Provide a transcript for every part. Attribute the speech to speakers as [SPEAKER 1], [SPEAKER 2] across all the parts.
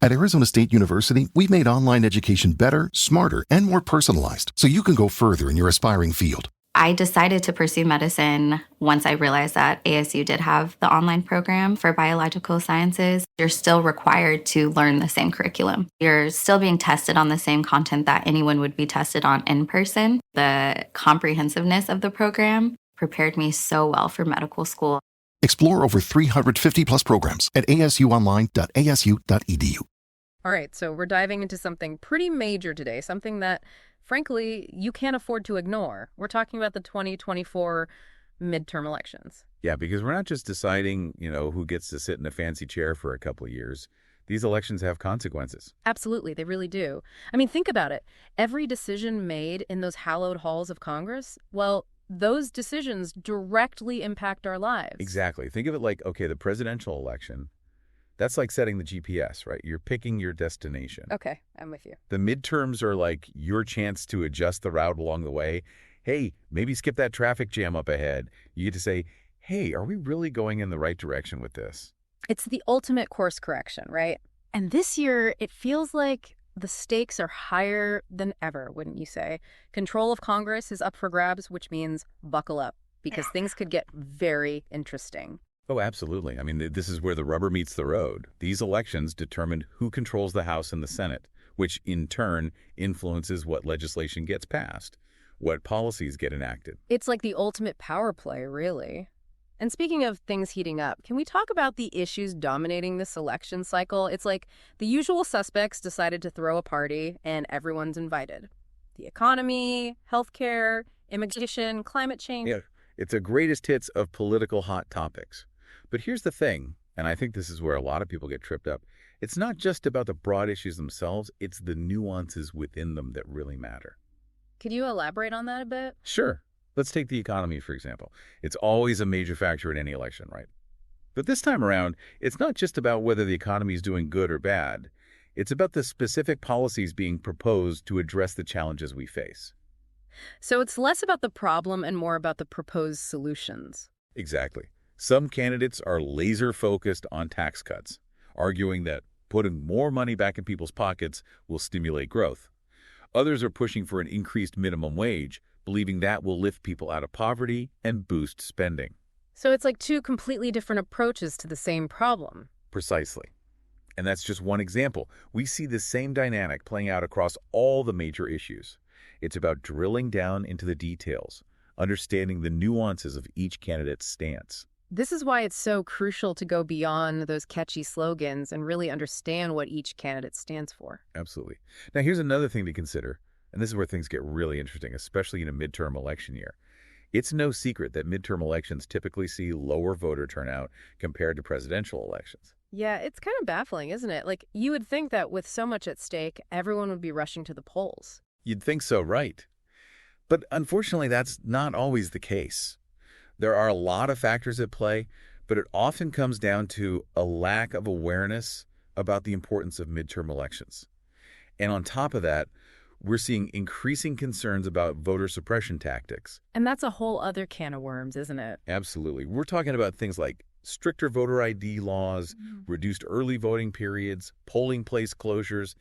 [SPEAKER 1] At Arizona State University, we've made online education better, smarter, and more personalized so you can go further in your aspiring field.
[SPEAKER 2] I decided to pursue medicine once I realized that ASU did have the online program for biological sciences. You're still required to learn the same curriculum. You're still being tested on the same content that anyone would be tested on in person. The comprehensiveness of the program prepared me so well for medical school.
[SPEAKER 1] Explore over 350 plus programs at asuonline.asu.edu.
[SPEAKER 3] All right, so we're diving into something pretty major today, something that, frankly, you can't afford to ignore. We're talking about the 2024 midterm elections.
[SPEAKER 4] Yeah, because we're not just deciding, who gets to sit in a fancy chair for a couple of years. These elections have consequences.
[SPEAKER 3] Absolutely, they really do. I mean, think about it. Every decision made in those hallowed halls of Congress, well, those decisions directly impact our lives.
[SPEAKER 4] Exactly. Think of it like, okay, the presidential election, that's like setting the GPS, right? You're picking your destination.
[SPEAKER 3] Okay, I'm with you.
[SPEAKER 4] The midterms are like your chance to adjust the route along the way. Hey, maybe skip that traffic jam up ahead. You get to say, hey, are we really going in the right direction with this?
[SPEAKER 3] It's the ultimate course correction, right? And this year, it feels like the stakes are higher than ever, wouldn't you say? Control of Congress is up for grabs, which means buckle up, because things could get very interesting.
[SPEAKER 4] Oh, absolutely. I mean, this is where the rubber meets the road. These elections determine who controls the House and the Senate, which in turn influences what legislation gets passed, what policies get enacted.
[SPEAKER 3] It's like the ultimate power play, really. And speaking of things heating up, can we talk about the issues dominating this election cycle? It's like the usual suspects decided to throw a party and everyone's invited. The economy, healthcare, immigration, climate change.
[SPEAKER 4] Yeah, it's a greatest hits of political hot topics. But here's the thing, and I think this is where a lot of people get tripped up. It's not just about the broad issues themselves, it's the nuances within them that really matter.
[SPEAKER 3] Could you elaborate on that a bit?
[SPEAKER 4] Sure. Let's take the economy, for example. It's always a major factor in any election, right? But this time around, it's not just about whether the economy is doing good or bad. It's about the specific policies being proposed to address the challenges we face.
[SPEAKER 3] So it's less about the problem and more about the proposed solutions.
[SPEAKER 4] Exactly. Some candidates are laser-focused on tax cuts, arguing that putting more money back in people's pockets will stimulate growth. Others are pushing for an increased minimum wage, believing that will lift people out of poverty and boost spending.
[SPEAKER 3] So it's like two completely different approaches to the same problem.
[SPEAKER 4] Precisely. And that's just one example. We see the same dynamic playing out across all the major issues. It's about drilling down into the details, understanding the nuances of each candidate's stance.
[SPEAKER 3] This is why it's so crucial to go beyond those catchy slogans and really understand what each candidate stands for.
[SPEAKER 4] Absolutely. Now, here's another thing to consider, and this is where things get really interesting, especially in a midterm election year. It's no secret that midterm elections typically see lower voter turnout compared to presidential elections.
[SPEAKER 3] Yeah, it's kind of baffling, isn't it? Like, you would think that with so much at stake, everyone would be rushing to the polls.
[SPEAKER 4] You'd think so, right? But unfortunately, that's not always the case. There are a lot of factors at play, but it often comes down to a lack of awareness about the importance of midterm elections. And on top of that, we're seeing increasing concerns about voter suppression tactics.
[SPEAKER 3] And that's a whole other can of worms, isn't it?
[SPEAKER 4] Absolutely. We're talking about things like stricter voter ID laws, reduced early voting periods, polling place closures.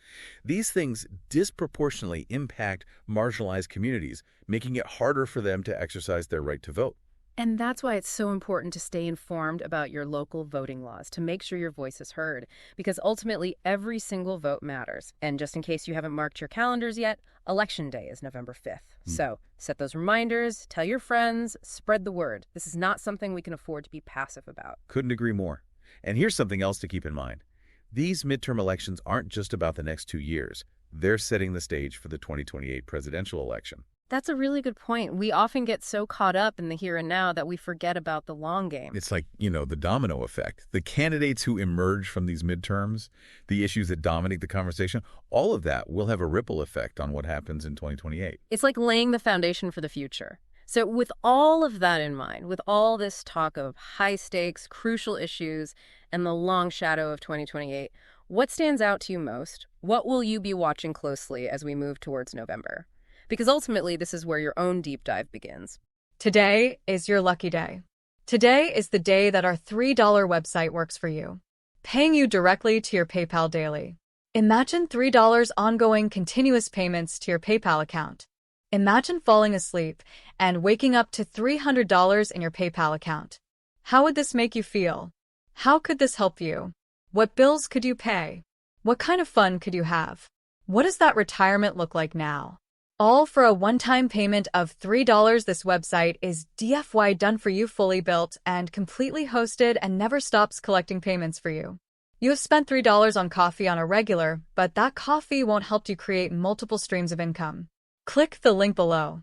[SPEAKER 4] These things disproportionately impact marginalized communities, making it harder for them to exercise their right to vote.
[SPEAKER 3] And that's why it's so important to stay informed about your local voting laws, to make sure your voice is heard, because ultimately every single vote matters. And just in case you haven't marked your calendars yet, Election Day is November 5th. So set those reminders, tell your friends, spread the word. This is not something we can afford to be passive about.
[SPEAKER 4] Couldn't agree more. And here's something else to keep in mind. These midterm elections aren't just about the next 2 years. They're setting the stage for the 2028 presidential election.
[SPEAKER 3] That's a really good point. We often get so caught up in the here and now that we forget about the long game.
[SPEAKER 4] It's like, the domino effect. The candidates who emerge from these midterms, the issues that dominate the conversation, all of that will have a ripple effect on what happens in 2028.
[SPEAKER 3] It's like laying the foundation for the future. So with all of that in mind, with all this talk of high stakes, crucial issues, and the long shadow of 2028, what stands out to you most? What will you be watching closely as we move towards November? Because ultimately, this is where your own deep dive begins.
[SPEAKER 5] Today is your lucky day. Today is the day that our $3 website works for you, paying you directly to your PayPal daily. Imagine $3 ongoing continuous payments to your PayPal account. Imagine falling asleep and waking up to $300 in your PayPal account. How would this make you feel? How could this help you? What bills could you pay? What kind of fun could you have? What does that retirement look like now? All for a one-time payment of $3. This website is DFY done for you, fully built and completely hosted, and never stops collecting payments for you. You have spent $3 on coffee on a regular, but that coffee won't help you create multiple streams of income. Click the link below.